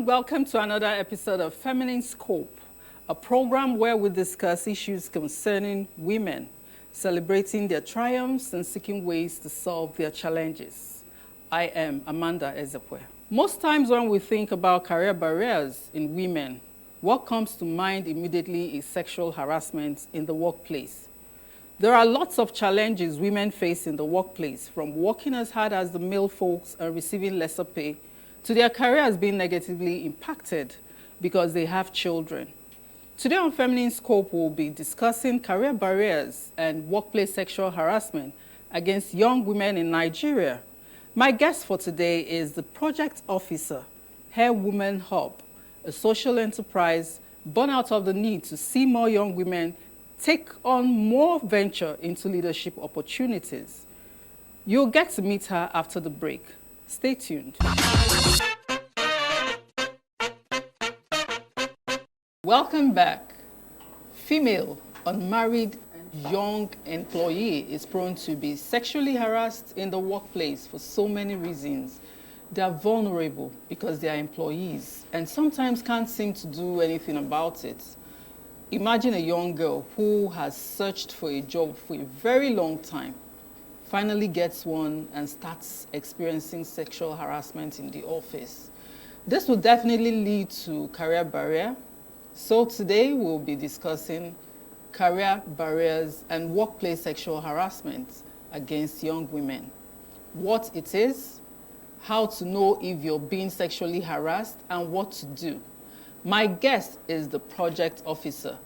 everyone, welcome to another episode of Feminine Scope, a program where we discuss issues concerning women, celebrating their triumphs and seeking ways to solve their challenges. I am Amanda Ejeh. Most times when we think about career barriers in women, what comes to mind immediately is sexual harassment in the workplace. There are lots of challenges women face in the workplace, from working as hard as the male folks and receiving lesser pay, to their careers being negatively impacted because they have children. Today on Feminine Scope, we'll be discussing career barriers and workplace sexual harassment against young women in Nigeria. My guest for today is the project officer, Ejeh Hub, a social enterprise born out of the need to see more young women take on more venture into leadership opportunities. You'll get to meet her after the break. Stay tuned. Welcome back. Female, unmarried, young employee is prone to be sexually harassed in the workplace for so many reasons. They are vulnerable because they are employees and sometimes can't seem to do anything about it. Imagine a young girl who has searched for a job for a very long time, finally gets one and starts experiencing sexual harassment in the office. This will definitely lead to career barrier. So today we'll be discussing career barriers and workplace sexual harassment against young women. What it is, how to know if you're being sexually harassed, and what to do. My guest is the project officer,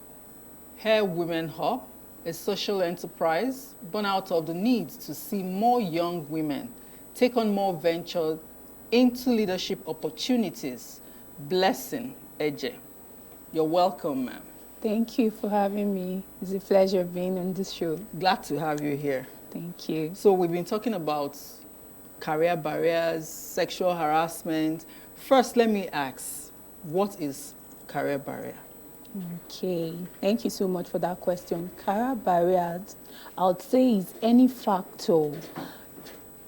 Ejeh Hub, a social enterprise born out of the need to see more young women take on more venture into leadership opportunities. Blessing, Ejeh. You're welcome, ma'am. Thank you for having me. It's a pleasure being on this show. Glad to have you here. Thank you. So we've been talking about career barriers, sexual harassment. First, let me ask, what is career barrier? Okay, thank you so much for that question. Career barriers, I would say, is any factor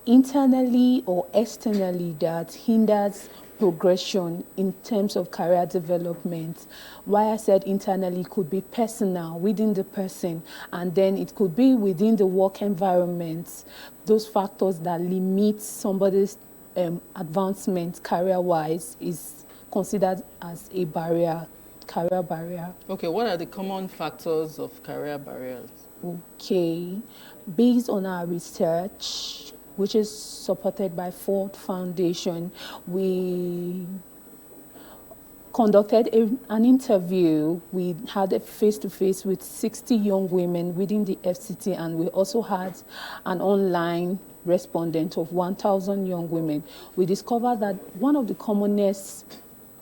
internally or externally that hinders progression in terms of career development. Why I said internally could be personal, within the person, and then it could be within the work environment. Those factors that limit somebody's advancement career-wise is considered as a barrier, career barrier. Okay, what are the common factors of career barriers? Okay, based on our research, which is supported by Ford Foundation, we conducted an interview. We had a face-to-face with 60 young women within the FCT, and we also had an online respondent of 1,000 young women. We discovered that one of the commonest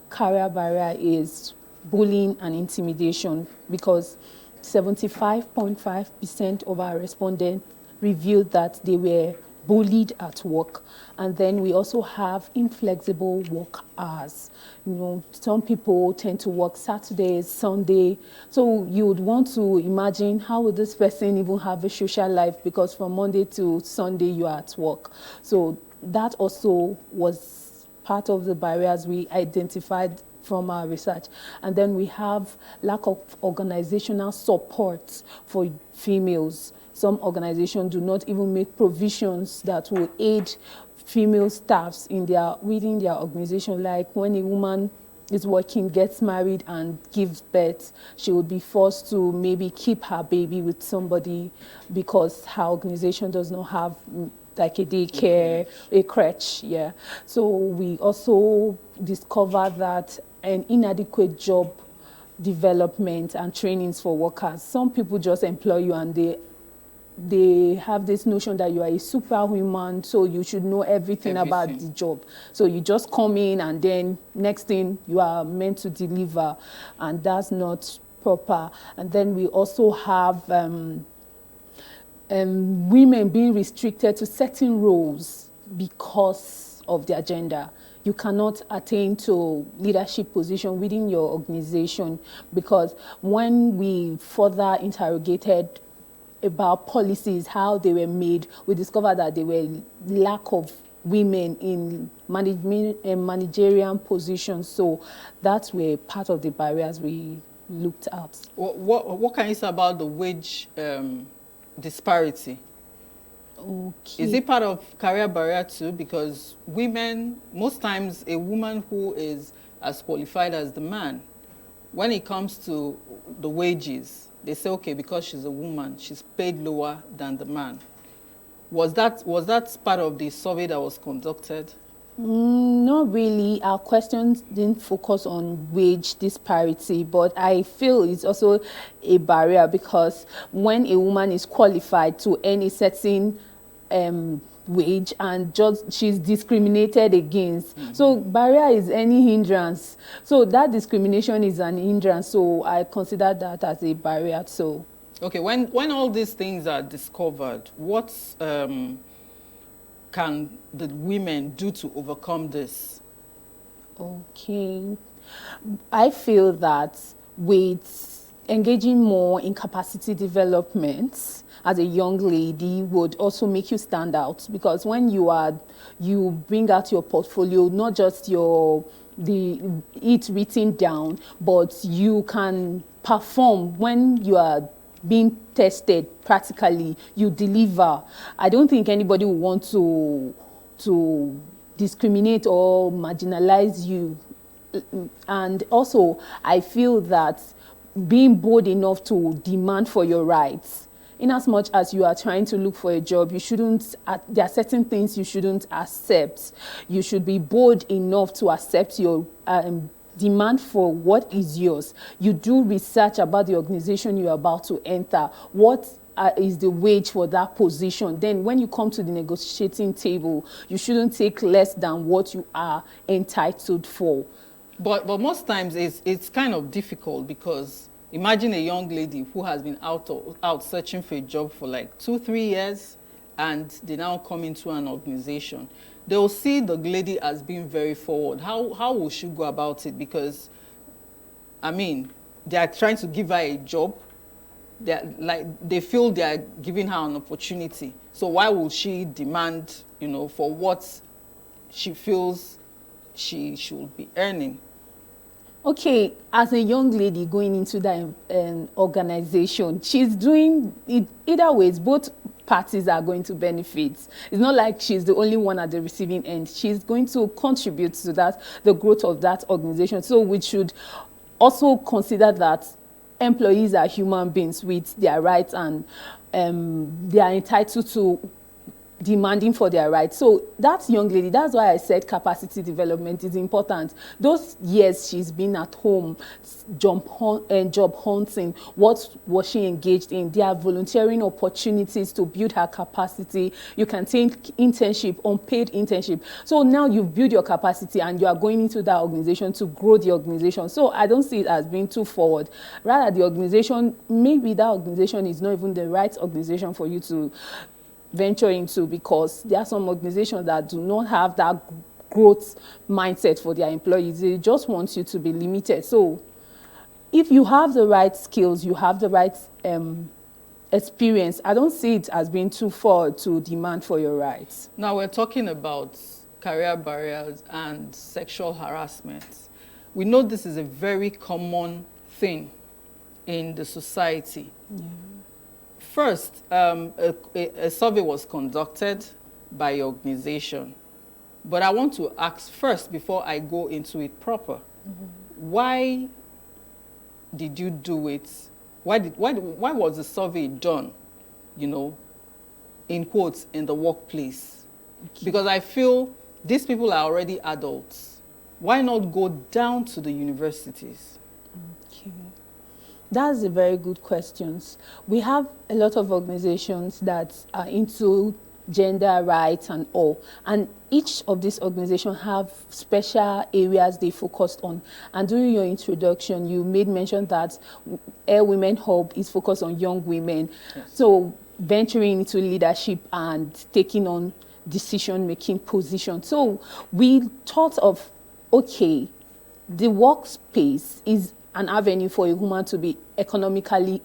career barrier is bullying and intimidation, because 75.5% of our respondents revealed that they were bullied at work. And then we also have inflexible work hours. You know, some people tend to work Saturdays, Sunday. So you would want to imagine, how would this person even have a social life, because from Monday to Sunday you are at work. So that also was part of the barriers we identified from our research. And then we have lack of organizational support for females. Some organizations do not even make provisions that will aid female staffs within their organization. Like when a woman is working, gets married and gives birth, she would be forced to maybe keep her baby with somebody because her organization does not have like a daycare, a crèche, yeah. So we also discovered that an inadequate job development and trainings for workers. Some people just employ you and they have this notion that you are a superhuman, so you should know everything about the job. So you just come in and then next thing you are meant to deliver, and that's not proper. And then we also have women being restricted to certain roles because of their gender. You cannot attain to leadership position within your organization, because when we further interrogated about policies, how they were made, we discovered that there were lack of women in managerial positions. So that's where part of the barriers we looked at. What can you say about the wage disparity? Okay. Is it part of career barrier too? Because women, most times a woman who is as qualified as the man, when it comes to the wages, they say, okay, because she's a woman, she's paid lower than the man. Was that part of the survey that was conducted? Not really. Our questions didn't focus on wage disparity, but I feel it's also a barrier because when a woman is qualified to earn a certain wage and just she's discriminated against. So barrier is any hindrance. So that discrimination is an hindrance. So I consider that as a barrier. So okay, when all these things are discovered, what can the women do to overcome this? Okay. I feel that with engaging more in capacity development as a young lady would also make you stand out, because when you bring out your portfolio, not just it written down, but you can perform when you are being tested practically, you deliver. I don't think anybody will want to discriminate or marginalize you. And also, I feel that being bold enough to demand for your rights, in as much as you are trying to look for a job, you shouldn't, there are certain things you shouldn't accept. You should be bold enough to accept your demand for what is yours. You do research about the organization you're about to enter. What is the wage for that position? Then when you come to the negotiating table, you shouldn't take less than what you are entitled for. But most times it's kind of difficult, because imagine a young lady who has been out searching for a job for like 2-3 years, and they now come into an organization. They will see the lady as being very forward. How will she go about it? Because, I mean, they are trying to give her a job. They feel they are giving her an opportunity. So why will she demand, for what she feels she should be earning? Okay, as a young lady going into that organization, she's doing it either ways. Both parties are going to benefit. It's not like she's the only one at the receiving end. She's going to contribute to that, the growth of that organization. So we should also consider that employees are human beings with their rights, and they are entitled to demanding for their rights. So that young lady, that's why I said capacity development is important. Those years she's been at home, job hunting, what was she engaged in? There are volunteering opportunities to build her capacity. You can take internship, unpaid internship. So now you've built your capacity and you are going into that organization to grow the organization. So I don't see it as being too forward. Rather, the organization, maybe that organization is not even the right organization for you to venture into, because there are some organizations that do not have that growth mindset for their employees. They just want you to be limited. So if you have the right skills, you have the right experience, I don't see it as being too far to demand for your rights. Now we're talking about career barriers and sexual harassment. We know this is a very common thing in the society. Yeah. First, a survey was conducted by your organization, but I want to ask first, before I go into it proper, why did you do it? Why was the survey done, in quotes, in the workplace? Okay. Because I feel these people are already adults. Why not go down to the universities? Okay. That's a very good question. We have a lot of organizations that are into gender rights and all, and each of these organizations have special areas they focused on. And during your introduction, you made mention that Women Hub is focused on young women. Yes. So venturing into leadership and taking on decision-making positions. So we thought of, okay, the workspace is an avenue for a woman to be economically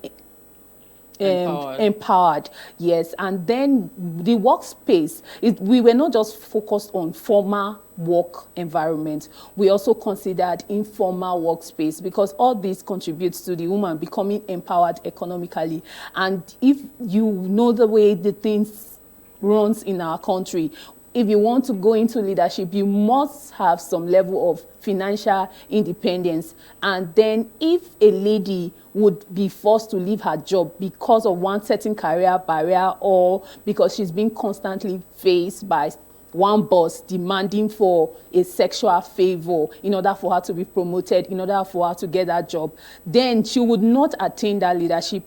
empowered. Yes, and then the workspace, we were not just focused on formal work environment, we also considered informal workspace, because all this contributes to the woman becoming empowered economically. And if you know the way the things runs in our country, if you want to go into leadership, you must have some level of financial independence. And then if a lady would be forced to leave her job because of one certain career barrier, or because she's being constantly faced by one boss demanding for a sexual favor in order for her to be promoted, in order for her to get that job, then she would not attain that leadership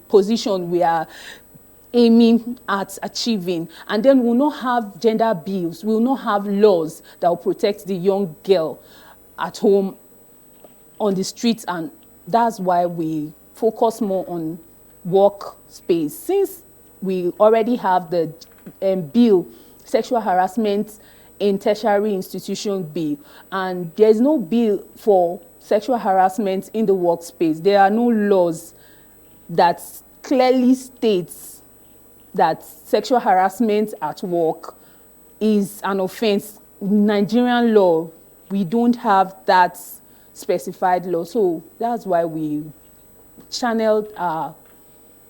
position we are aiming at achieving. And then we'll not have gender bills, we'll not have laws that will protect the young girl at home, on the streets. And that's why we focus more on workspace. Since we already have the bill, sexual harassment in tertiary institution bill, and there's no bill for sexual harassment in the workspace, there are no laws that clearly states that sexual harassment at work is an offense. Nigerian law, we don't have that specified law. So that's why we channeled our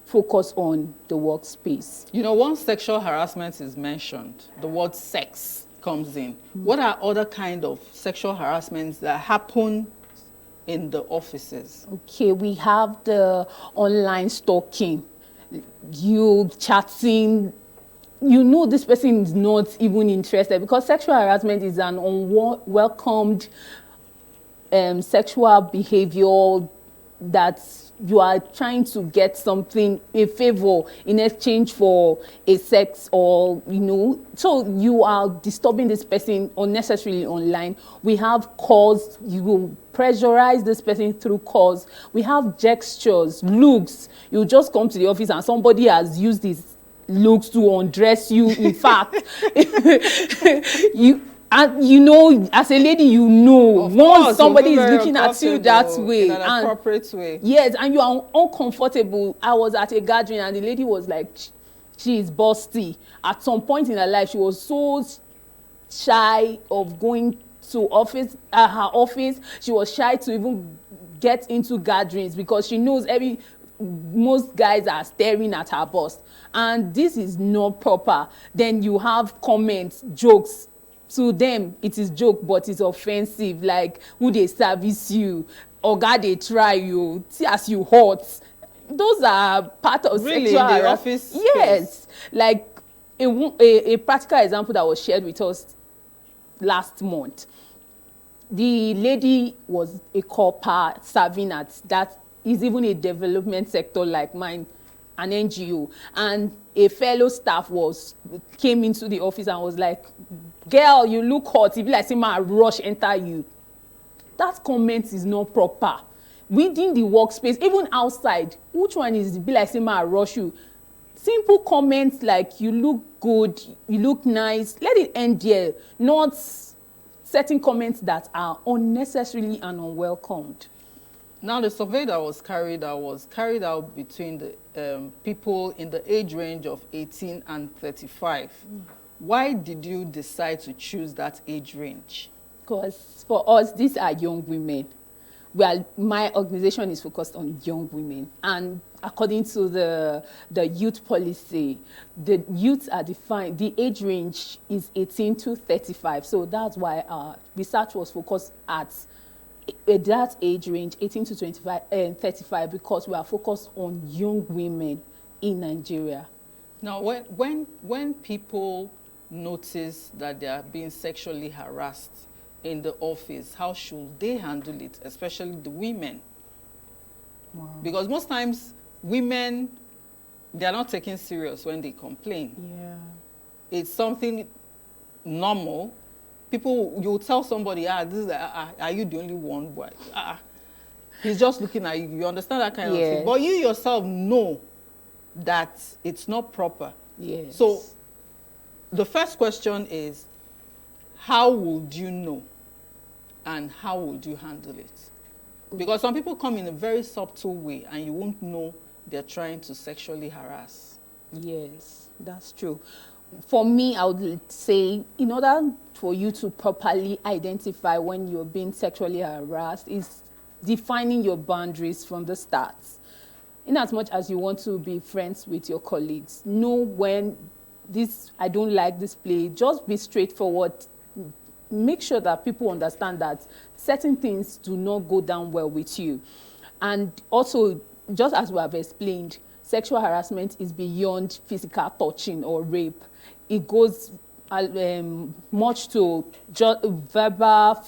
focus on the workspace. You know, once sexual harassment is mentioned, the word sex comes in. What are other kind of sexual harassments that happen in the offices? Okay, we have the online stalking. You chatting, you know this person is not even interested, because sexual harassment is an unwelcomed sexual behavior that you are trying to get something, a favor in exchange for a sex, or so you are disturbing this person unnecessarily online. We have calls, you will pressurize this person through calls. We have gestures, looks. You just come to the office and somebody has used these looks to undress you. In fact, and as a lady, once somebody is looking at you that way, in an appropriate way. Yes, and you are uncomfortable. I was at a gathering and the lady was like, she is busty. At some point in her life, she was so shy of going to her office. She was shy to even get into gatherings, because she knows most guys are staring at her bust, and this is not proper. Then you have comments, jokes. To them, it is joke, but it's offensive. Like, who they service you, or God they try you, see as you hot. Those are part of really sexual in the office space? Yes, like a practical example that was shared with us last month. The lady was a corper serving at that is even a development sector like mine, an NGO, and a fellow staff came into the office and was like, girl, you look hot. If you like, say, ma rush enter you. That comment is not proper. Within the workspace, even outside, which one is be like, say, ma rush you? Simple comments like, you look good, you look nice. Let it end there. Not certain comments that are unnecessarily and unwelcomed. Now, the survey that was carried out between the people in the age range of 18 and 35. Why did you decide to choose that age range? Because for us, these are young women. My organization is focused on young women. And according to the youth policy, the youths are defined, the age range is 18 to 35. So that's why our research was focused at that age range, 18 to 25 and 35, because we are focused on young women in Nigeria. Now, when people notice that they are being sexually harassed in the office, how should they handle it, especially the women? Wow. Because most times women, they are not taken serious when they complain. Yeah. It's something normal. People, you tell somebody, are you the only one? Boy? He's just looking at you. You understand that kind of thing. But you yourself know that it's not proper. Yes. So the first question is, how would you know? And how would you handle it? Because some people come in a very subtle way and you won't know they're trying to sexually harass? Yes, that's true. For me, I would say in order for you to properly identify when you're being sexually harassed is defining your boundaries from the start. In as much as you want to be friends with your colleagues, know when I don't like this play, just be straightforward. Make sure that people understand that certain things do not go down well with you. And also, just as we have explained, sexual harassment is beyond physical touching or rape. It goes much to just verbal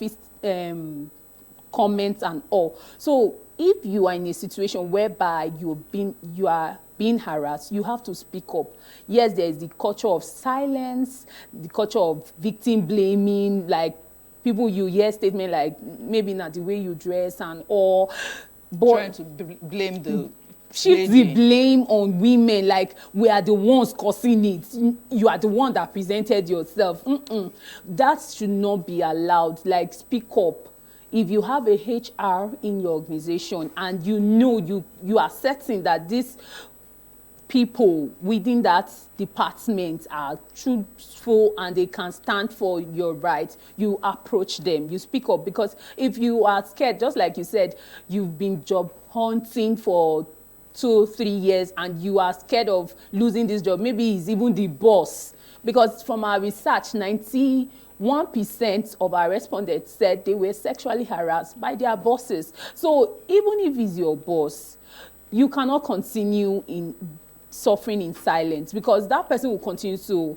comments and all. So if you are in a situation whereby you are being harassed, you have to speak up. Yes, there is the culture of silence, the culture of victim blaming, like people you hear statement like maybe not the way you dress and all. But trying to blame the shift the blame on women, like we are the ones causing it. You are the one that presented yourself. That should not be allowed. Like, speak up. If you have a HR in your organization and you know you are certain that these people within that department are truthful and they can stand for your rights, you approach them, you speak up. Because if you are scared, just like you said, you've been job hunting for 2-3 years and you are scared of losing this job, maybe he's even the boss. Because from our research, 91% of our respondents said they were sexually harassed by their bosses. So even if he's your boss, you cannot continue in suffering in silence, because that person will continue to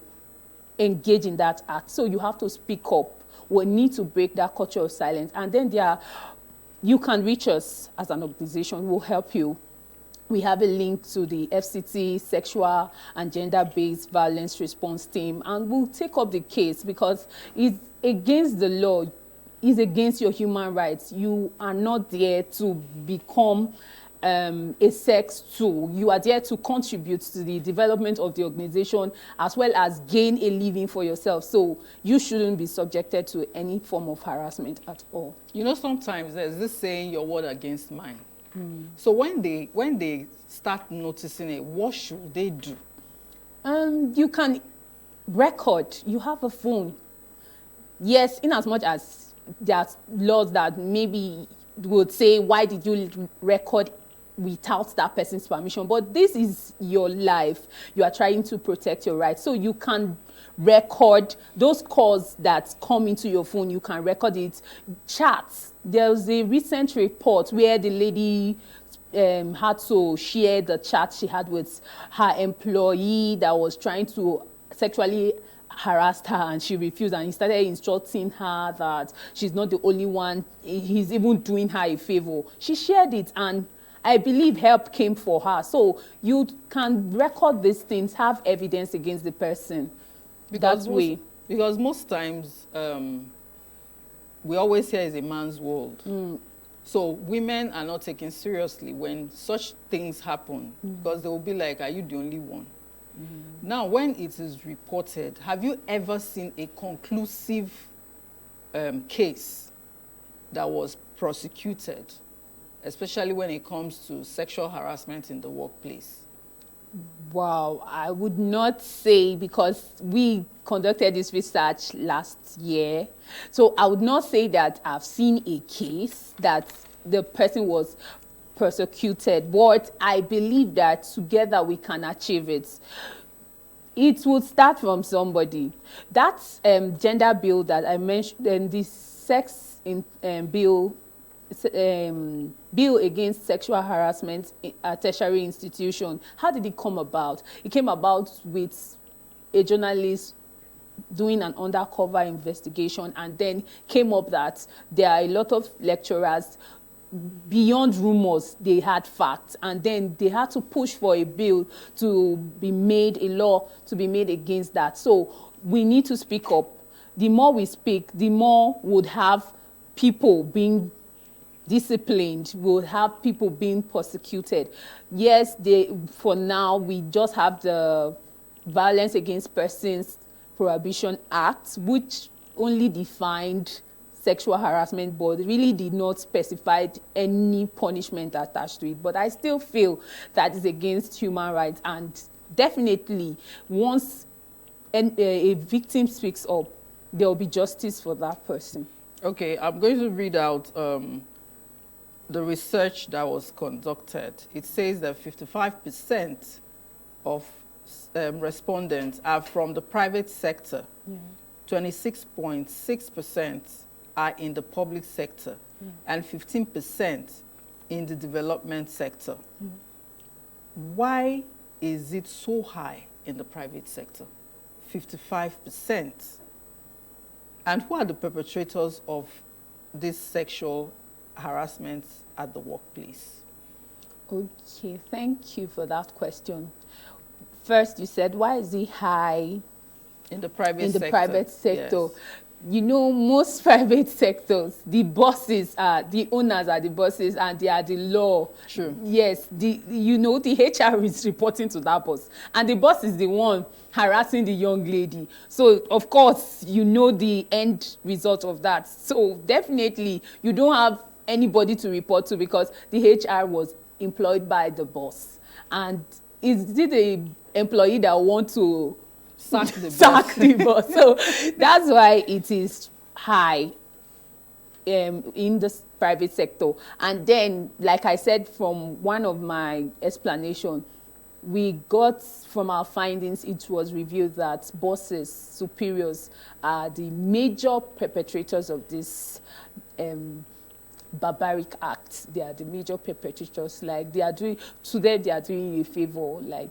engage in that act. So you have to speak up. We need to break that culture of silence. And then you can reach us as an organization. We'll help you. We have a link to the FCT Sexual and Gender-Based Violence Response Team, and we'll take up the case because it's against the law, it's against your human rights. You are not there to become a sex tool. You are there to contribute to the development of the organization as well as gain a living for yourself. So you shouldn't be subjected to any form of harassment at all. You know, sometimes there's this saying, your word against mine. So when they start noticing it, what should they do? You can record. You have a phone. Yes, in as much as there's laws that maybe would say, why did you record without that person's permission? But this is your life. You are trying to protect your rights. So you can record those calls that come into your phone. You can record it. Chats. There was a recent report where the lady had to share the chat she had with her employee that was trying to sexually harass her, and she refused, and he started instructing her that she's not the only one. He's even doing her a favor. She shared it, and I believe help came for her. So you can record these things, have evidence against the person. Because most times we always hear it's a man's world. So women are not taken seriously when such things happen, because they will be like, are you the only one? Now, when it is reported, have you ever seen a conclusive case that was prosecuted, especially when it comes to sexual harassment in the workplace? Wow, I would not say, because we conducted this research last year. So I would not say that I've seen a case that the person was persecuted, but I believe that together we can achieve it. It would start from somebody. That gender bill that I mentioned, and the sex bill against sexual harassment at tertiary institution, how did it come about? It came about with a journalist doing an undercover investigation, and then came up that there are a lot of lecturers, beyond rumors, they had facts, and then they had to push for a bill to be made, a law to be made against that. So we need to speak up. The more we speak, the more would have people being disciplined, will have people being persecuted. Yes, for now, we just have the Violence Against Persons Prohibition Act, which only defined sexual harassment, but really did not specify any punishment attached to it. But I still feel that is against human rights, and definitely once a victim speaks up, there will be justice for that person. Okay, I'm going to read out the research that was conducted. It says that 55% of respondents are from the private sector. 26.6% are in the public sector, and 15% in the development sector. Why is it so high in the private sector? 55%. And who are the perpetrators of this sexual harassment at the workplace? Okay, thank you for that question. First, you said, why is it high in the private in sector? The private sector. Yes. You know, most private sectors, the bosses are, the owners are the bosses, and they are the law. True. Yes, the HR is reporting to that boss, and the boss is the one harassing the young lady. So, of course, you know the end result of that. So, definitely, you don't have anybody to report to because the HR was employed by the boss. And is it the employee that want to sack the boss? So that's why it is high in the private sector. And then, like I said, from one of my explanations, we got from our findings, it was revealed that bosses, superiors, are the major perpetrators of this barbaric acts. They are the major perpetrators. Like, they are doing, to them, they are doing you a favor. Like,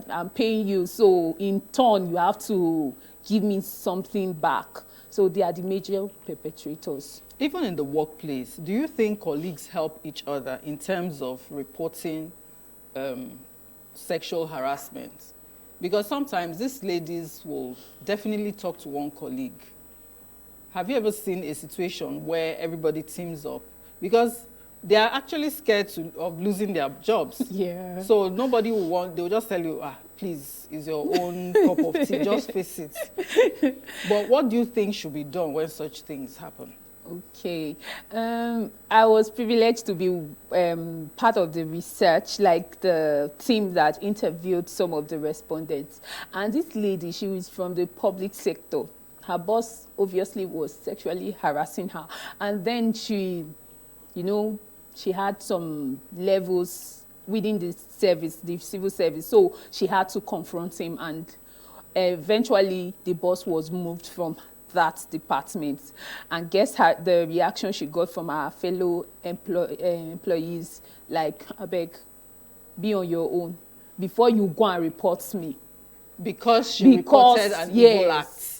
I'm paying you, so in turn, you have to give me something back. So they are the major perpetrators. Even in the workplace, do you think colleagues help each other in terms of reporting sexual harassment? Because sometimes these ladies will definitely talk to one colleague. Have you ever seen a situation where everybody teams up? Because they are actually scared of losing their jobs. Yeah. So nobody will want, they will just tell you, please, it's your own cup of tea, just face it. But what do you think should be done when such things happen? Okay. I was privileged to be part of the research, like the team that interviewed some of the respondents. And this lady, she was from the public sector. Her boss obviously was sexually harassing her. And then she, you know, she had some levels within the service, the civil service. So she had to confront him, and eventually the boss was moved from that department. And guess the reaction she got from her fellow employees, like, I beg, be on your own before you go and report me. Because she reported an evil act.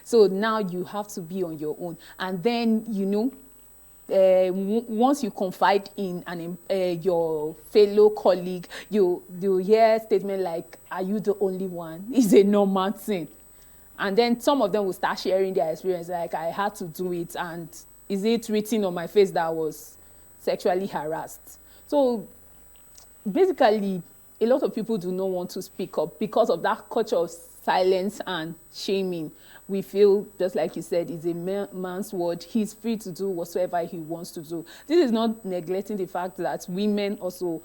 So now you have to be on your own. And then, you know, once you confide in your fellow colleague, you hear a statement like, are you the only one? It's a normal thing. And then some of them will start sharing their experience, like, I had to do it, and is it written on my face that I was sexually harassed? So basically, a lot of people do not want to speak up because of that culture of silence and shaming. We feel, just like you said, it's a man's word. He's free to do whatsoever he wants to do. This is not neglecting the fact that women also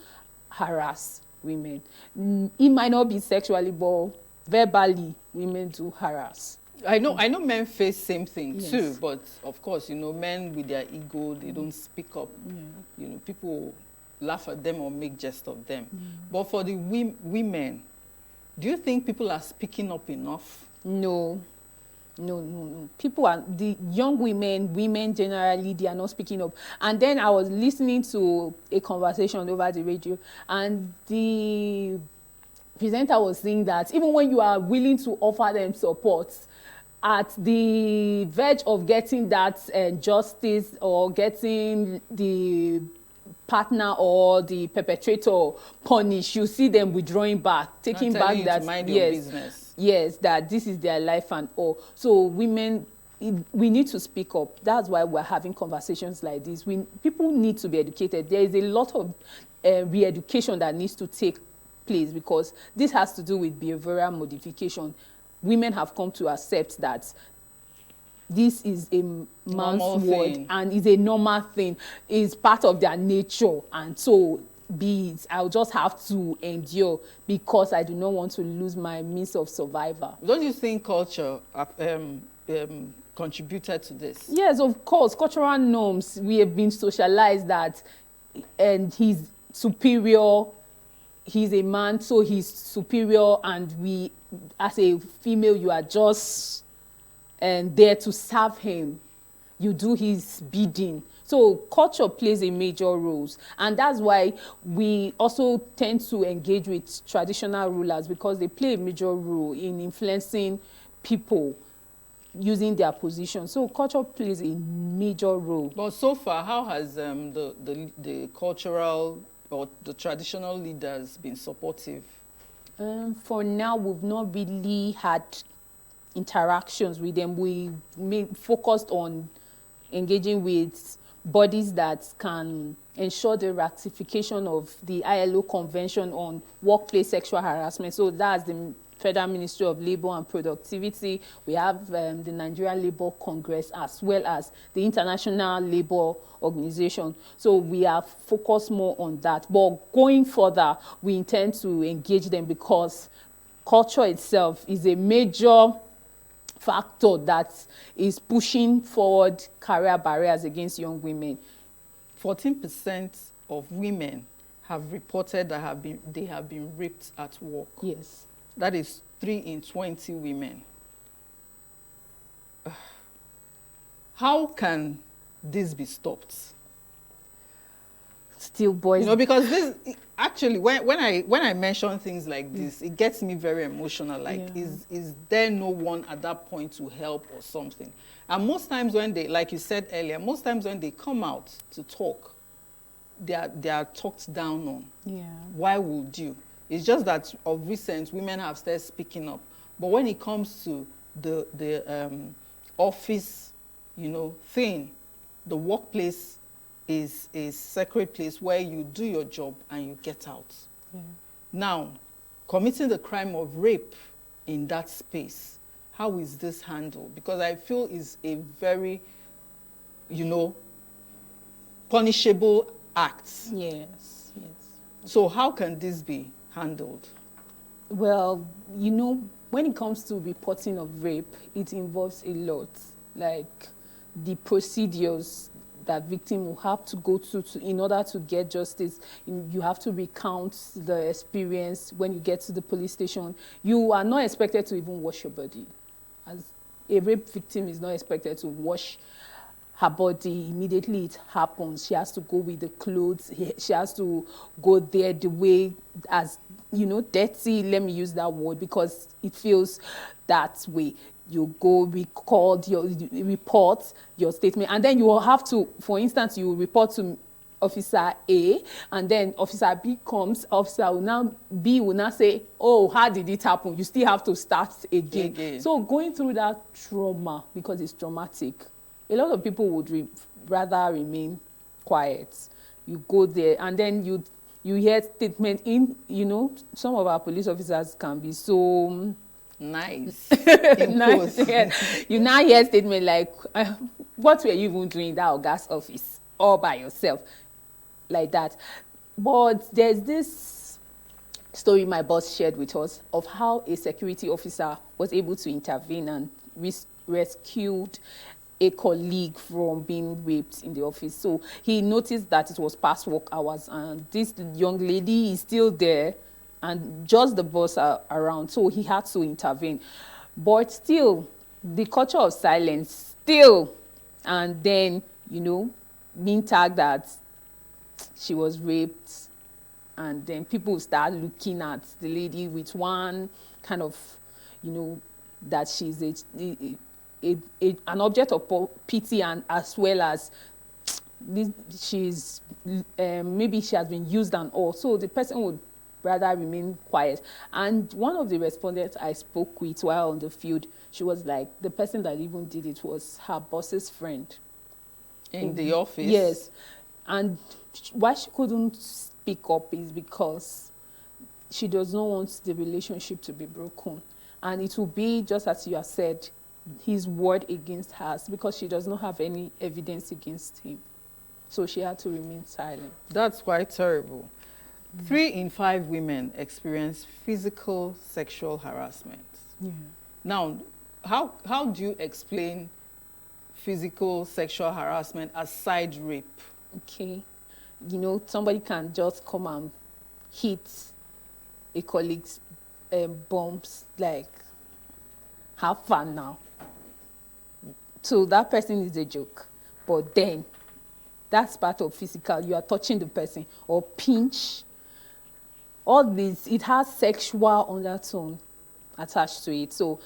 harass women. It might not be sexually, but verbally, women do harass. I know men face same thing Yes. too, but of course, you know, men with their ego, they don't speak up. You know, people laugh at them or make jest of them. But for the women, do you think people are speaking up enough? No. People are, the young women generally, they are not speaking up. And then I was listening to a conversation over the radio, and the presenter was saying that even when you are willing to offer them support, at the verge of getting that justice or getting the partner or the perpetrator punished, you see them withdrawing back, taking back that, mind your business. Yes, that this is their life and all. So women, we need to speak up. That's why we're having conversations like this. People need to be educated. There is a lot of re-education that needs to take place, because this has to do with behavioral modification. Women have come to accept that this is a man's Normal word thing. and is a normal thing, is part of their nature, and so be it. I'll just have to endure because I do not want to lose my means of survival. Don't you think culture contributed to this? Yes, of course, cultural norms. We have been socialized that, and he's superior, he's a man, so he's superior, and we, as a female, you are just there to serve him. You do his bidding. So culture plays a major role, and that's why we also tend to engage with traditional rulers, because they play a major role in influencing people using their position. So culture plays a major role. But so far, how has the cultural or the traditional leaders been supportive? For now, we've not really had interactions with them. We focused on engaging with bodies that can ensure the ratification of the ILO Convention on Workplace Sexual Harassment. So that's the Federal Ministry of Labour and Productivity. We have the Nigerian Labour Congress, as well as the International Labour Organization. So we are focused more on that. But going further, we intend to engage them, because culture itself is a major factor that is pushing forward career barriers against young women. 14% of women have reported that they have been raped at work. Yes. That is 3 in 20 women. How can this be stopped? Still, boys. You know, because this actually, when I mention things like this, it gets me very emotional. Like, is there no one at that point to help or something? And most times when they, like you said earlier, most times when they come out to talk, they are talked down on. Yeah. Why would you? It's just that of recent, women have started speaking up. But when it comes to the office, you know, thing, the workplace is a sacred place where you do your job and you get out. Yeah. Now, committing the crime of rape in that space, how is this handled? Because I feel it's a very, you know, punishable act. Yes, yes. So how can this be handled? Well, you know, when it comes to reporting of rape, it involves a lot, like the procedures that victim will have to go to in order to get justice. You have to recount the experience when you get to the police station. You are not expected to even wash your body. As a rape victim is not expected to wash her body immediately it happens. She has to go with the clothes. She has to go there the way, as, you know, dirty, let me use that word, because it feels that way. You go report your statement, and then you will have to, for instance, you report to Officer A, and then Officer B comes. Officer B will now say, oh, how did it happen? You still have to start again. So going through that trauma, because it's traumatic, a lot of people would rather remain quiet. You go there, and then you hear statement in, you know, some of our police officers can be so nice. Nice. Yeah. You now hear statement like, what were you even doing in that August office all by yourself? Like that. But there's this story my boss shared with us of how a security officer was able to intervene and rescued a colleague from being raped in the office. So he noticed that it was past work hours, and this young lady is still there, and just the boss are around, so he had to intervene. But still, the culture of silence, still, and then, you know, being tagged that she was raped, and then people start looking at the lady with one kind of, you know, that she's an object of pity, and as well as she's maybe she has been used and all. So the person would rather remain quiet. And one of the respondents I spoke with while on the field, she was like, the person that even did it was her boss's friend. In the office? Yes. And why she couldn't speak up is because she does not want the relationship to be broken. And it will be, just as you have said, his word against hers because she does not have any evidence against him. So she had to remain silent. That's quite terrible. 3 in 5 women experience physical sexual harassment. Yeah. Now, how do you explain physical sexual harassment aside rape? Okay. You know, somebody can just come and hit a colleague's bumps, like, have fun now. So that person is a joke. But then, that's part of physical. You are touching the person or pinch. All this, it has sexual undertone attached to it. So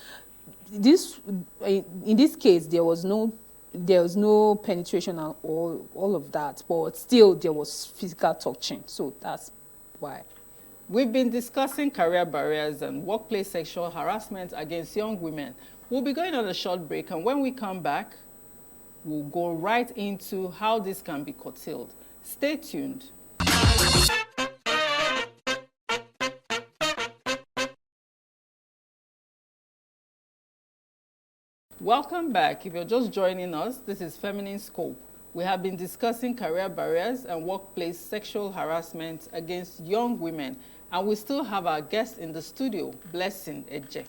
this, in this case, there was no penetration and all of that, but still there was physical touching. So that's why. We've been discussing career barriers and workplace sexual harassment against young women. We'll be going on a short break, and when we come back, we'll go right into how this can be curtailed. Stay tuned. Welcome back. If you're just joining us, this is Feminine Scope. We have been discussing career barriers and workplace sexual harassment against young women. And we still have our guest in the studio, Blessing Ejeh.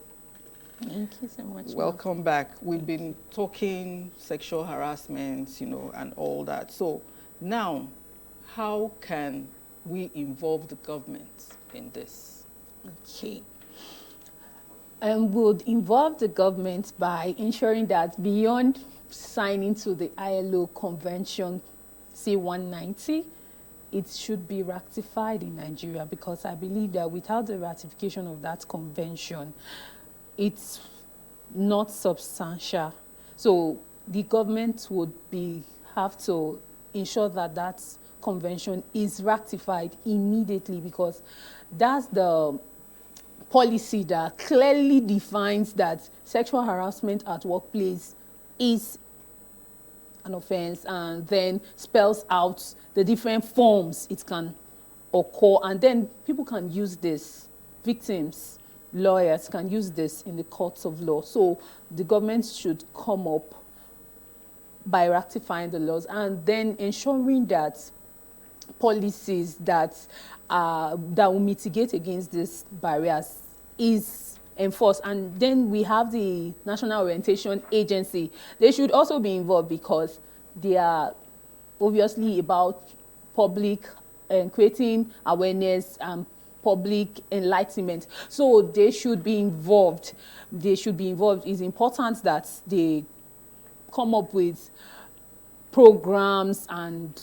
Thank you so much. Welcome back. We've been talking sexual harassment, and all that. So now, how can we involve the government in this? Okay. Would involve the government by ensuring that beyond signing to the ILO Convention C-190, it should be ratified in Nigeria, because I believe that without the ratification of that convention, it's not substantial. So the government would have to ensure that that convention is ratified immediately, because that's the policy that clearly defines that sexual harassment at workplace is an offense, and then spells out the different forms it can occur. And then people can use this, victims, lawyers can use this in the courts of law. So the government should come up by ratifying the laws and then ensuring that policies that will mitigate against these barriers is enforced. And then we have the National Orientation Agency. They should also be involved, because they are obviously about public and creating awareness and public enlightenment. So they should be involved. They should be involved. It's important that they come up with programs and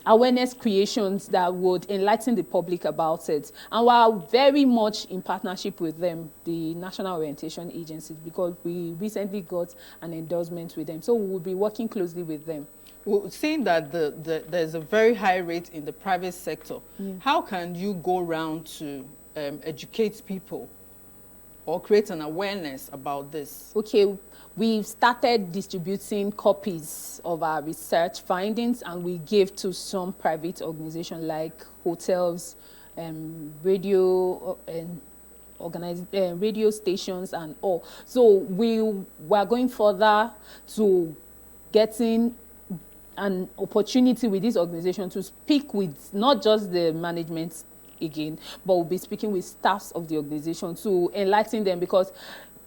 awareness creations that would enlighten the public about it. And we're very much in partnership with them, the National Orientation Agency, because we recently got an endorsement with them. So we'll be working closely with them. Well, seeing that there's a very high rate in the private sector, how can you go around to educate people or create an awareness about this? Okay, we've started distributing copies of our research findings, and we give to some private organizations like hotels, radio radio stations and all. So we are going further to getting an opportunity with this organization to speak with not just the management again, but we'll be speaking with staffs of the organization to enlighten them, because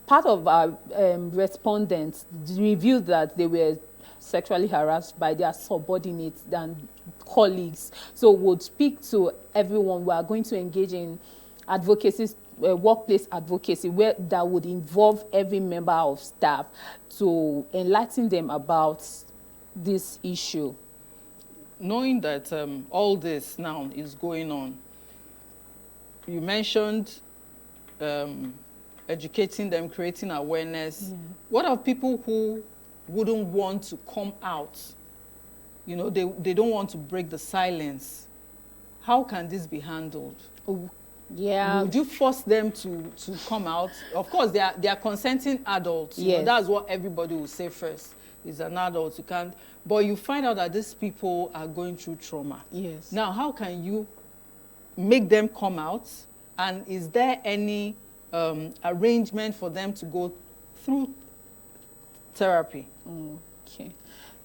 part of our respondents revealed that they were sexually harassed by their subordinates and colleagues. So we'll speak to everyone. We are going to engage in advocacy, workplace advocacy, where that would involve every member of staff to enlighten them about this issue. Knowing that all this now is going on, you mentioned educating them, creating awareness. What are people who wouldn't want to come out? You know, they don't want to break the silence. How can this be handled? Yeah. Would you force them to come out? Of course, they are consenting adults. You know, that's what everybody will say first. Is an adult, you can't. But you find out that these people are going through trauma. Yes. Now, how can you make them come out? And is there any arrangement for them to go through therapy? Okay,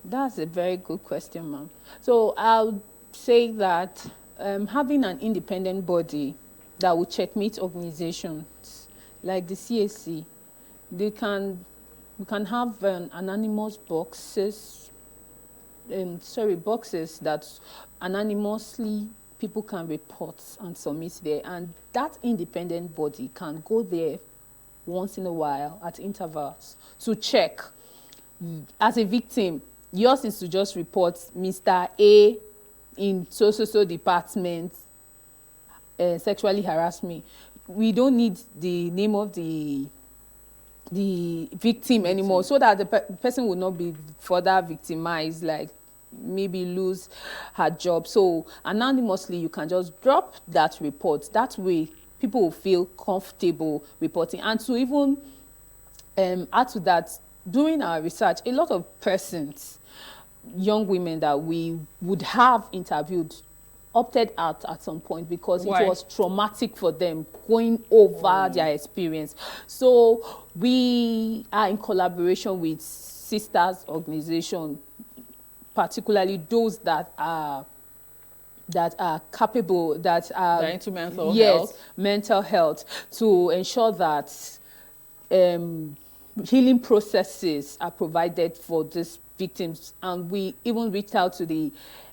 that's a very good question, ma'am. So I'll say that having an independent body that will checkmate organizations like the CAC, we can have anonymous boxes, boxes that anonymously people can report and submit there, and that independent body can go there once in a while at intervals to check. As a victim, yours is to just report Mr. A in so department sexually harassed me. We don't need the name of the victim anymore, so that the person will not be further victimized, like maybe lose her job. So anonymously, you can just drop that report. That way, people will feel comfortable reporting. And to even add to that, during our research, a lot of persons, young women that we would have interviewed, opted out at some point because Why? it was traumatic for them going over their experience. So we are in collaboration with sisters organization, particularly those that are capable, that are They're into mental health. mental health, to ensure that healing processes are provided for these victims. And we even reached out to the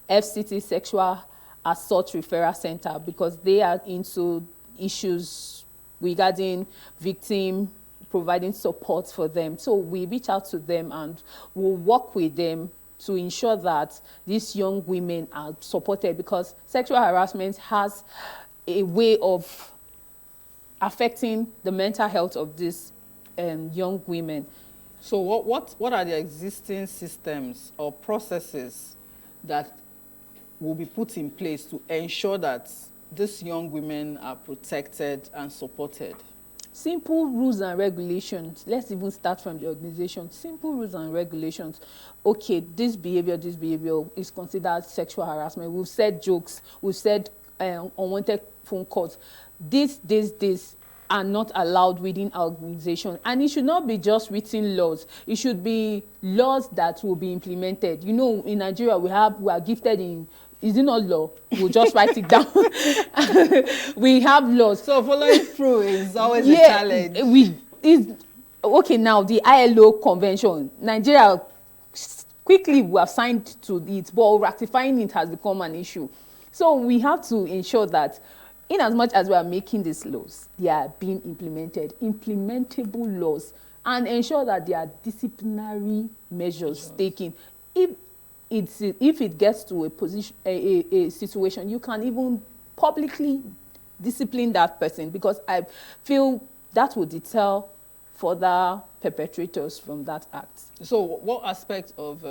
FCT Sexual Assault Referral Center because they are into issues regarding victim, providing support for them. So we reach out to them and we'll work with them to ensure that these young women are supported, because sexual harassment has a way of affecting the mental health of these young women. So what are the existing systems or processes that will be put in place to ensure that these young women are protected and supported? Simple rules and regulations. Let's even start from the organization. Simple rules and regulations. Okay, this behavior is considered sexual harassment. We've said jokes. We've said unwanted phone calls. This are not allowed within our organization. And it should not be just written laws. It should be laws that will be implemented. You know, in Nigeria, we are gifted in, is it not law? We'll just write it down. We have laws. So following through is always a challenge. Okay, now the ILO convention, Nigeria quickly we have signed to it, but ratifying it has become an issue. So we have to ensure that in as much as we are making these laws, they are being implemented, implementable laws, and ensure that there are disciplinary measures taken. If it gets to a situation, you can even publicly discipline that person, because I feel that would deter further perpetrators from that act. So what aspect of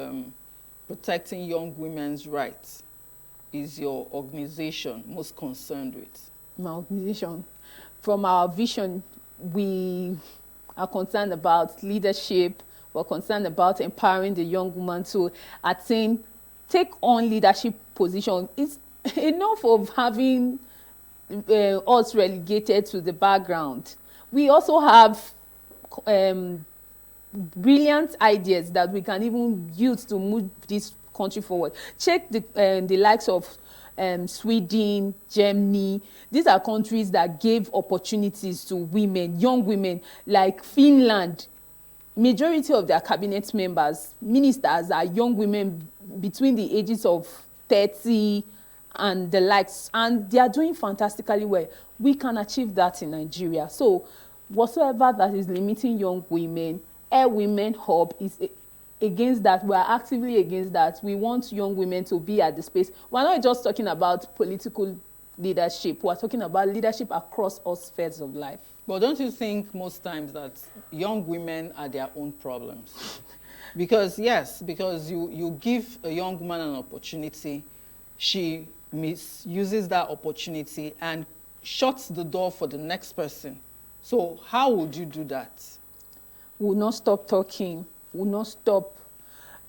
protecting young women's rights is your organization most concerned with? My organization, from our vision, we are concerned about leadership. We're concerned about empowering the young woman to take on leadership position. It's enough of having us relegated to the background. We also have brilliant ideas that we can even use to move this country forward. Check the likes of Sweden, Germany. These are countries that gave opportunities to women, young women, like Finland. Majority of their cabinet members, ministers, are young women between the ages of 30 and the likes, and they are doing fantastically well. We can achieve that in Nigeria. So whatsoever that is limiting young women, Women Hub is against that. We are actively against that. We want young women to be at the space. We're not just talking about political leadership. We're talking about leadership across all spheres of life. But don't you think most times that young women are their own problems? Because you give a young woman an opportunity, she misuses that opportunity and shuts the door for the next person. So how would you do that? We'll not stop talking. We'll not stop.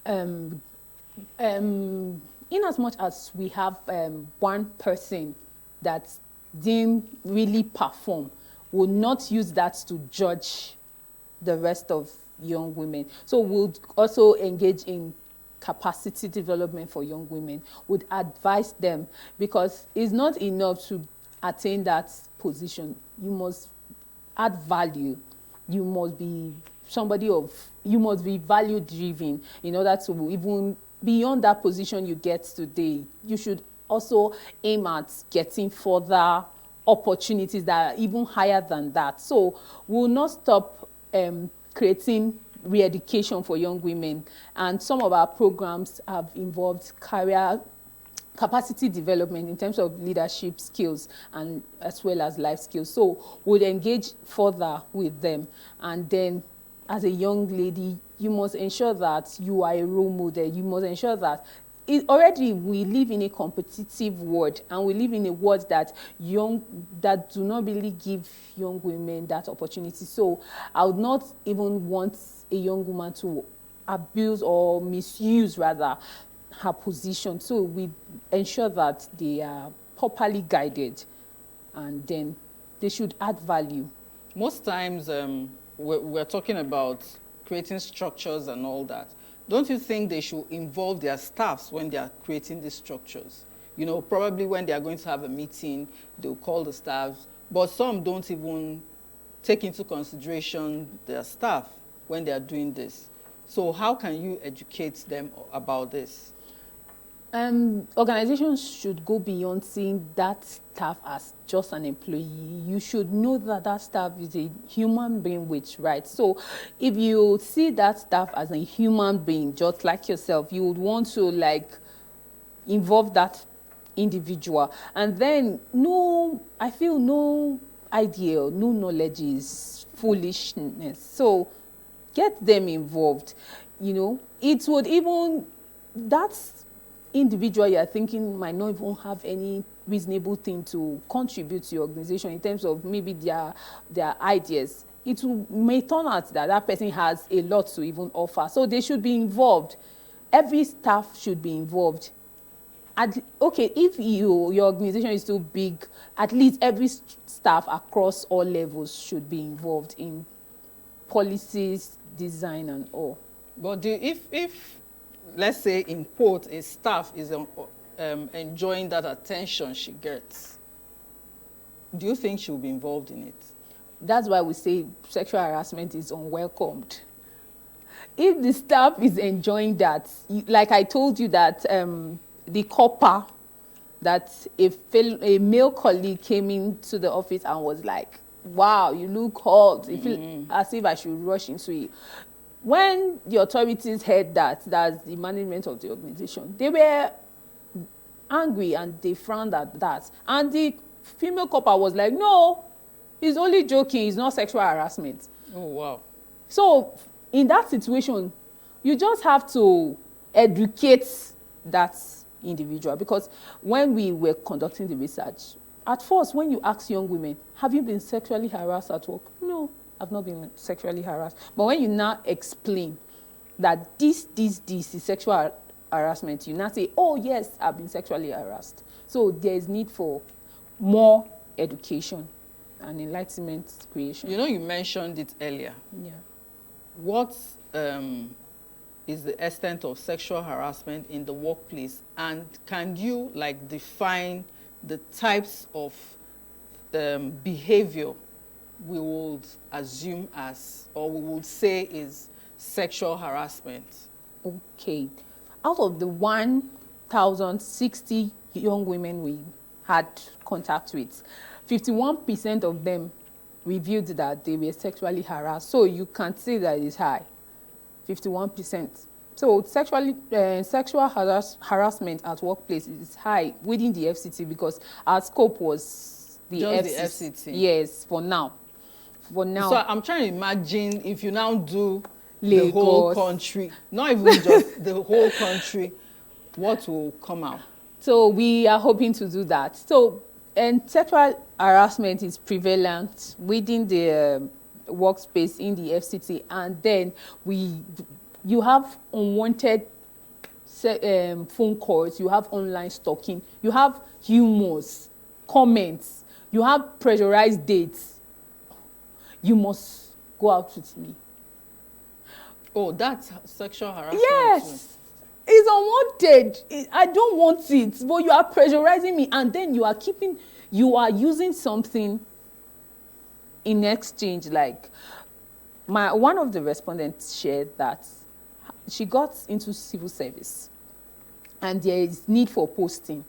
In as much as we have one person that didn't really perform, we'll not use that to judge the rest of young women. So we'll also engage in capacity development for young women, would advise them, because it's not enough to attain that position. You must add value. You must be you must be value driven in order to even beyond that position you get today. You should also aim at getting further opportunities that are even higher than that. So we'll not stop creating re-education for young women, and some of our programs have involved career capacity development in terms of leadership skills and as well as life skills. So we'll engage further with them. And then as a young lady, you must ensure that you are a role model. You must ensure that already we live in a competitive world, and we live in a world that do not really give young women that opportunity. So I would not even want a young woman to abuse or misuse rather her position. So we ensure that they are properly guided, and then they should add value. Most times we're talking about creating structures and all that. Don't you think they should involve their staffs when they are creating these structures? You know, probably when they are going to have a meeting, they'll call the staffs, but some don't even take into consideration their staff when they are doing this. So how can you educate them about this? Organizations should go beyond seeing that staff as just an employee. You should know that that staff is a human being with rights. So if you see that staff as a human being, just like yourself, you would want to involve that individual. And then I feel no idea, no knowledge is foolishness. So get them involved. You know, it would even, that's individual you're thinking might not even have any reasonable thing to contribute to your organization in terms of maybe their ideas. It may turn out that that person has a lot to even offer. So they should be involved. Every staff should be involved. Okay, if your organization is too big, at least every staff across all levels should be involved in policies, design, and all. But if let's say in quote, a staff is enjoying that attention she gets, do you think she'll be involved in it? That's why we say sexual harassment is unwelcomed. If the staff is enjoying that, like I told you that the copper, that a male colleague came into the office and was like, wow, you look hot. I feel as if I should rush into it. When the authorities heard that's the management of the organization, they were angry and they frowned at that. And the female copper was like, no, he's only joking, it's not sexual harassment. Oh, wow. So in that situation, you just have to educate that individual. Because when we were conducting the research, at first, when you ask young women, have you been sexually harassed at work? No. I've not been sexually harassed. But when you now explain that this is sexual harassment, you now say, oh, yes, I've been sexually harassed. So there is need for more education and enlightenment creation. You know, you mentioned it earlier. Yeah. What is the extent of sexual harassment in the workplace? And can you, define the types of behavior we would assume as, or we would say is sexual harassment? Okay. Out of the 1,060 young women we had contact with, 51% of them revealed that they were sexually harassed. So you can say that it's high, 51%. So sexual harassment at workplace is high within the FCT because our scope was the FCT. Yes, for now. So I'm trying to imagine if you now do Lagos, the whole country, not even just the whole country, what will come out? So we are hoping to do that. So, and sexual harassment is prevalent within the workspace in the FCT, and then you have unwanted phone calls, you have online stalking, you have humors, comments, you have pressurized dates. You must go out with me. Oh, that's sexual harassment too. Yes. It's unwanted. I don't want it. But you are pressurizing me, and then you are using something in exchange. Like one of the respondents shared that she got into civil service and there is need for posting.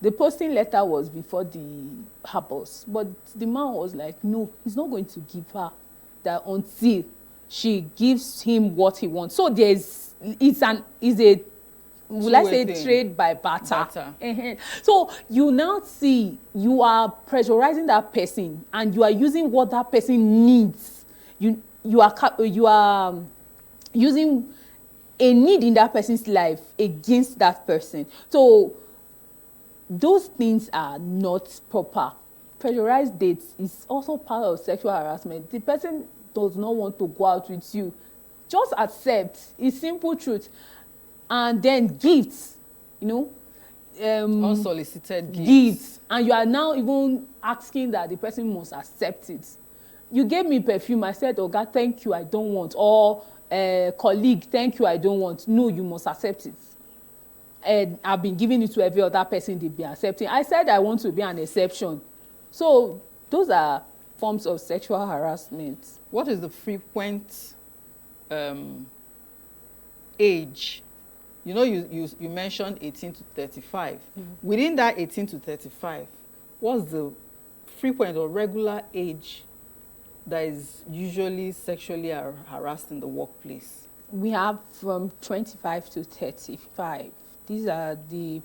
The posting letter was before her boss, but the man was like, no, he's not going to give her that until she gives him what he wants. So it's a will I say trade by barter. So you now see you are pressurizing that person and you are using what that person needs. You are using a need in that person's life against that person. So those things are not proper. Pressurized dates is also part of sexual harassment. The person does not want to go out with you. Just accept. It's simple truth. And then gifts, unsolicited gifts. And you are now even asking that the person must accept it. You gave me perfume. I said, oh God, thank you, I don't want. Or colleague, thank you, I don't want. No, you must accept it. And I've been giving it to every other person they've been accepting. I said I want to be an exception. So those are forms of sexual harassment. What is the frequent age? You mentioned 18 to 35. Within that 18 to 35, what's the frequent or regular age that is usually sexually harassed in the workplace? We have from 25 to 35. These are the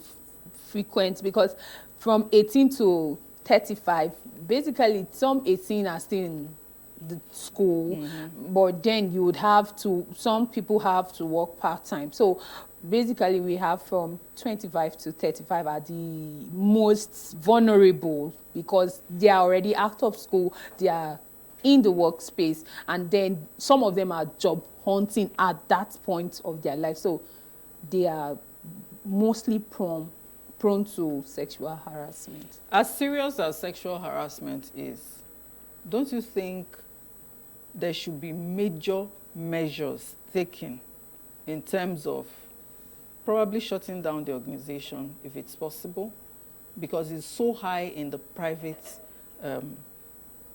frequent, because from 18 to 35, basically some 18 are still in the school, but then you would some people have to work part-time. So basically we have from 25 to 35 are the most vulnerable because they are already out of school, they are in the workspace, and then some of them are job hunting at that point of their life. So they are mostly prone to sexual harassment. As serious as sexual harassment is, don't you think there should be major measures taken in terms of probably shutting down the organization if it's possible? Because it's so high in the private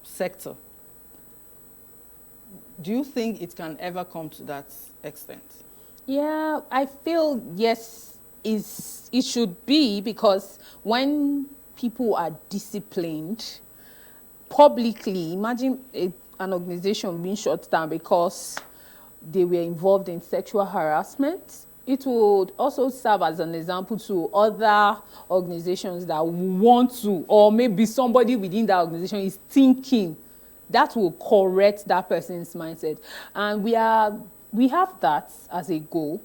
sector. Do you think it can ever come to that extent? Yeah, I feel yes, it should be, because when people are disciplined publicly, imagine an organization being shut down because they were involved in sexual harassment. It would also serve as an example to other organizations that want to, or maybe somebody within that organization is thinking that will correct that person's mindset. And we have that as a goal.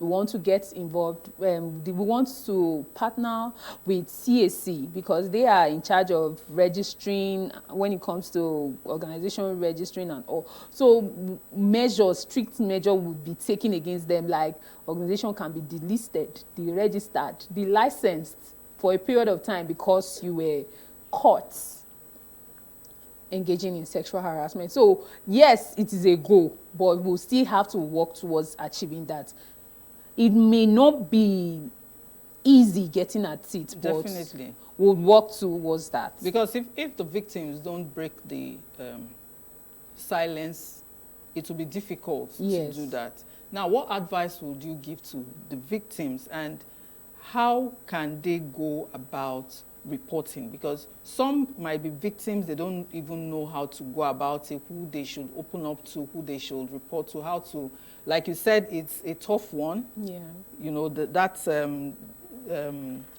We want to get involved. We want to partner with CAC because they are in charge of registering when it comes to organization registering and all. So strict measure would be taken against them, like organization can be delisted, deregistered, delicensed for a period of time because you were caught engaging in sexual harassment. So yes, it is a goal, but we'll still have to work towards achieving that. It may not be easy getting at it, but definitely we'll work towards that. Because if the victims don't break the silence, it will be difficult to do that. Now, what advice would you give to the victims, and how can they go about reporting? Because some might be victims, they don't even know how to go about it, who they should open up to, who they should report to, how to, like you said, it's a tough one. Yeah. That's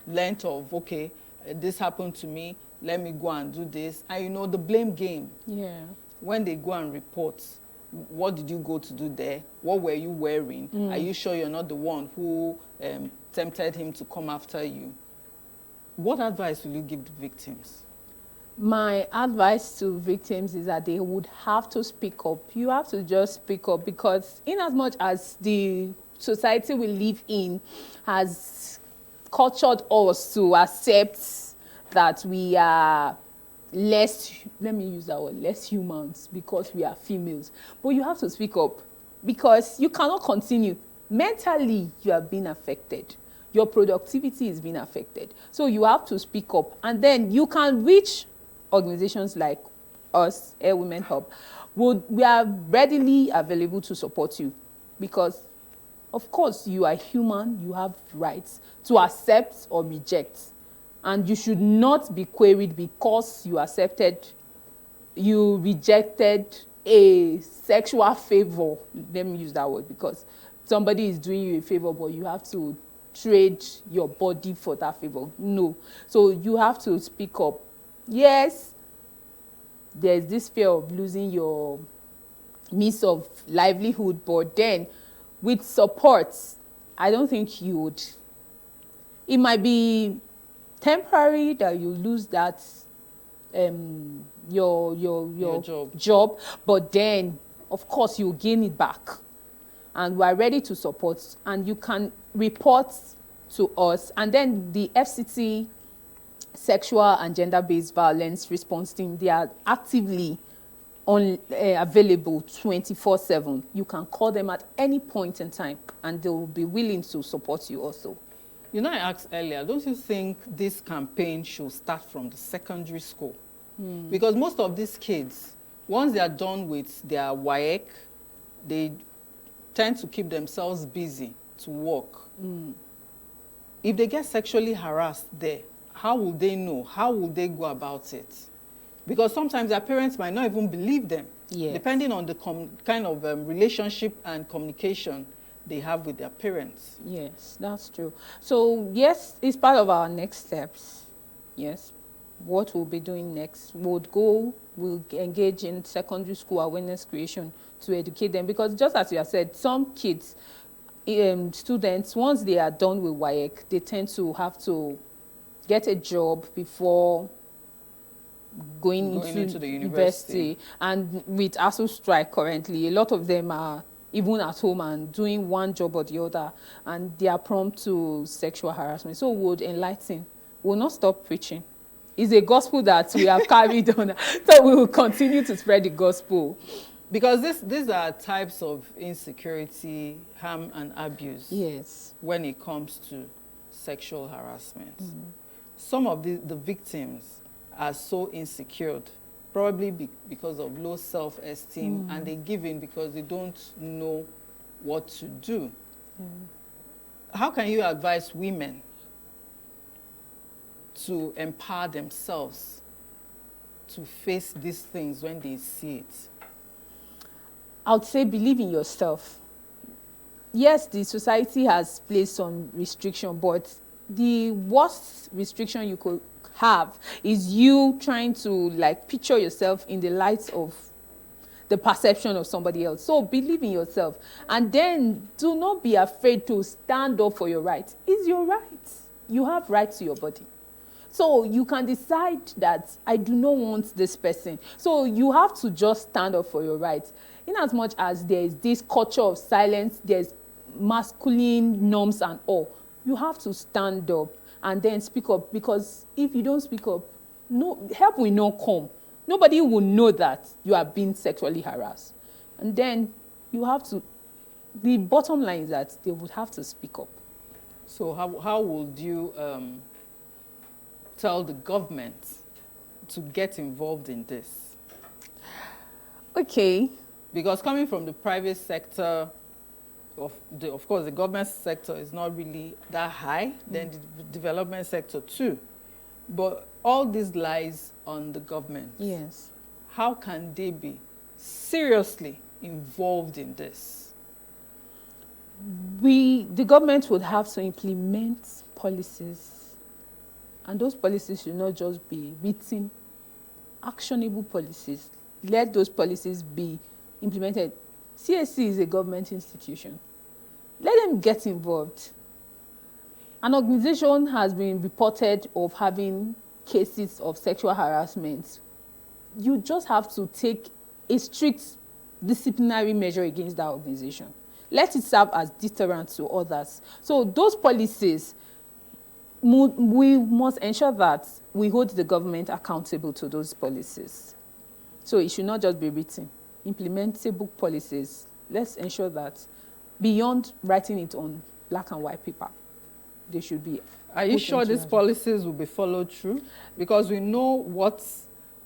length of, okay, this happened to me, let me go and do this. And the blame game. Yeah. When they go and report, what did you go to do there? What were you wearing? Are you sure you're not the one who tempted him to come after you? What advice will you give the victims? My advice to victims is that they would have to speak up. You have to just speak up, because in as much as the society we live in has cultured us to accept that we are less, let me use that word, less humans because we are females. But you have to speak up. because you cannot continue. Mentally, you are being affected. Your productivity is being affected. So you have to speak up. And then you can reach organizations like us, Air Women Hub. We are readily available to support you because, of course, you are human. You have rights to accept or reject. And you should not be queried because you rejected a sexual favor. Let me use that word, because somebody is doing you a favor, but you have to trade your body for that favor. No. So you have to speak up. Yes, there's this fear of losing your means of livelihood, but then with support, I don't think you would. It might be temporary that you lose that your job, but then of course you gain it back, and we are ready to support. And you can report to us, and then the FCT Sexual and Gender-Based Violence Response Team, they are actively available 24/7. You can call them at any point in time, and they will be willing to support you also. You know, I asked earlier, don't you think this campaign should start from the secondary school? Because most of these kids, once they are done with their WAEC, they tend to keep themselves busy to work. If they get sexually harassed there, how will they know? How will they go about it? Because sometimes their parents might not even believe them, depending on the kind of relationship and communication they have with their parents. Yes, that's true. So yes, it's part of our next steps. Yes, what we'll be doing next, we'll engage in secondary school awareness creation to educate them, because just as you have said, some kids, students, once they are done with WAEC, they tend to have to get a job before going into the university. And with ASU strike currently, a lot of them are even at home and doing one job or the other, and they are prone to sexual harassment. So we would enlighten. We will not stop preaching. It's a gospel that we have carried on. So we will continue to spread the gospel. Because these are types of insecurity, harm, and abuse. Yes. When it comes to sexual harassment. Some of the victims are so insecure, probably because of low self-esteem, and they give in because they don't know what to do. How can you advise women to empower themselves to face these things when they see it? I would say believe in yourself. Yes, the society has placed some restriction, but the worst restriction you could have is you trying to picture yourself in the light of the perception of somebody else. So believe in yourself, and then do not be afraid to stand up for your rights. It's your right. You have rights to your body. So you can decide that I do not want this person. So you have to just stand up for your rights. In as much as there is this culture of silence, there's masculine norms and all, you have to stand up and then speak up, because if you don't speak up, no help will not come. Nobody will know that you are being sexually harassed. And then you have to, the bottom line is that they would have to speak up. So how would you tell the government to get involved in this? Okay. Because coming from the private sector, of course, the government sector is not really that high, then the development sector too. But all this lies on the government. Yes. How can they be seriously involved in this? The government would have to implement policies, and those policies should not just be written, actionable policies. Let those policies be implemented. CSC is a government institution. Let them get involved. An organization has been reported of having cases of sexual harassment. You just have to take a strict disciplinary measure against that organization. Let it serve as deterrent to others. So those policies, we must ensure that we hold the government accountable to those policies. So it should not just be written. Implementable policies let's ensure that beyond writing it on black and white paper, they should be. Are you sure these policies will be followed through? Because we know what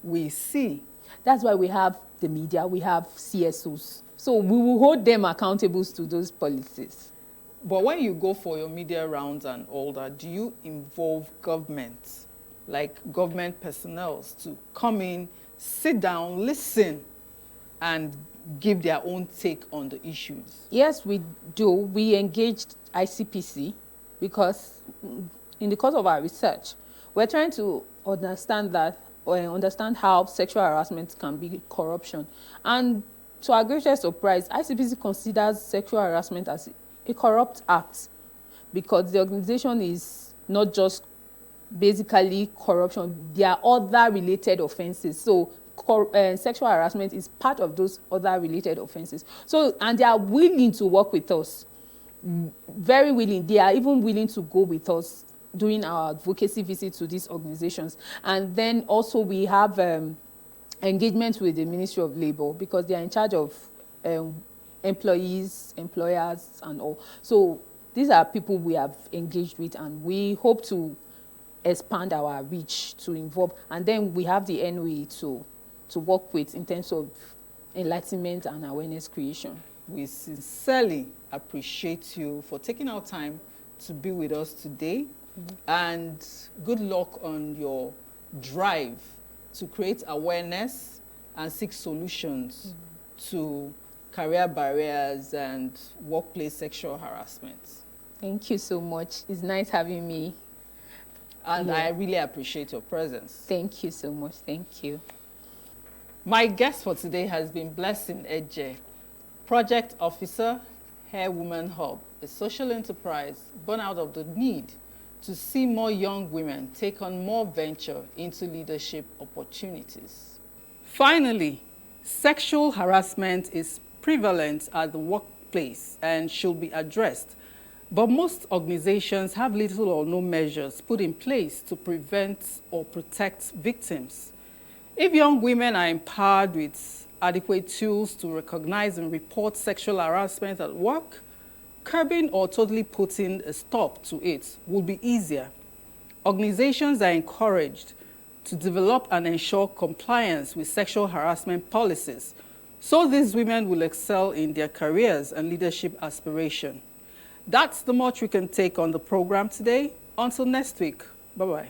we see. That's why we have the media, we have CSOs. So we will hold them accountable to those policies. But when you go for your media rounds and all that, do you involve government, like government personnel, to come in, sit down, listen, and give their own take on the issues? Yes, we do. We engaged ICPC because in the course of our research, we're trying to understand that, or understand how sexual harassment can be corruption. And to our greatest surprise, ICPC considers sexual harassment as a corrupt act because the organization is not just basically corruption, there are other related offenses. So sexual harassment is part of those other related offenses. So, and they are willing to work with us, very willing. They are even willing to go with us during our advocacy visit to these organizations. And then also we have engagement with the Ministry of Labor because they are in charge of employees, employers, and all. So these are people we have engaged with, and we hope to expand our reach to involve. And then we have the NOE to work with in terms of enlightenment and awareness creation. We sincerely appreciate you for taking our time to be with us today. And good luck on your drive to create awareness and seek solutions to career barriers and workplace sexual harassment. Thank you so much. It's nice having me. And I really appreciate your presence. Thank you so much. Thank you. My guest for today has been Blessing Ejeh, Project Officer, Hair Woman Hub, a social enterprise born out of the need to see more young women take on more venture into leadership opportunities. Finally, sexual harassment is prevalent at the workplace and should be addressed. But most organizations have little or no measures put in place to prevent or protect victims. If young women are empowered with adequate tools to recognize and report sexual harassment at work, curbing or totally putting a stop to it will be easier. Organizations are encouraged to develop and ensure compliance with sexual harassment policies, so these women will excel in their careers and leadership aspiration. That's the much we can take on the program today. Until next week, bye-bye.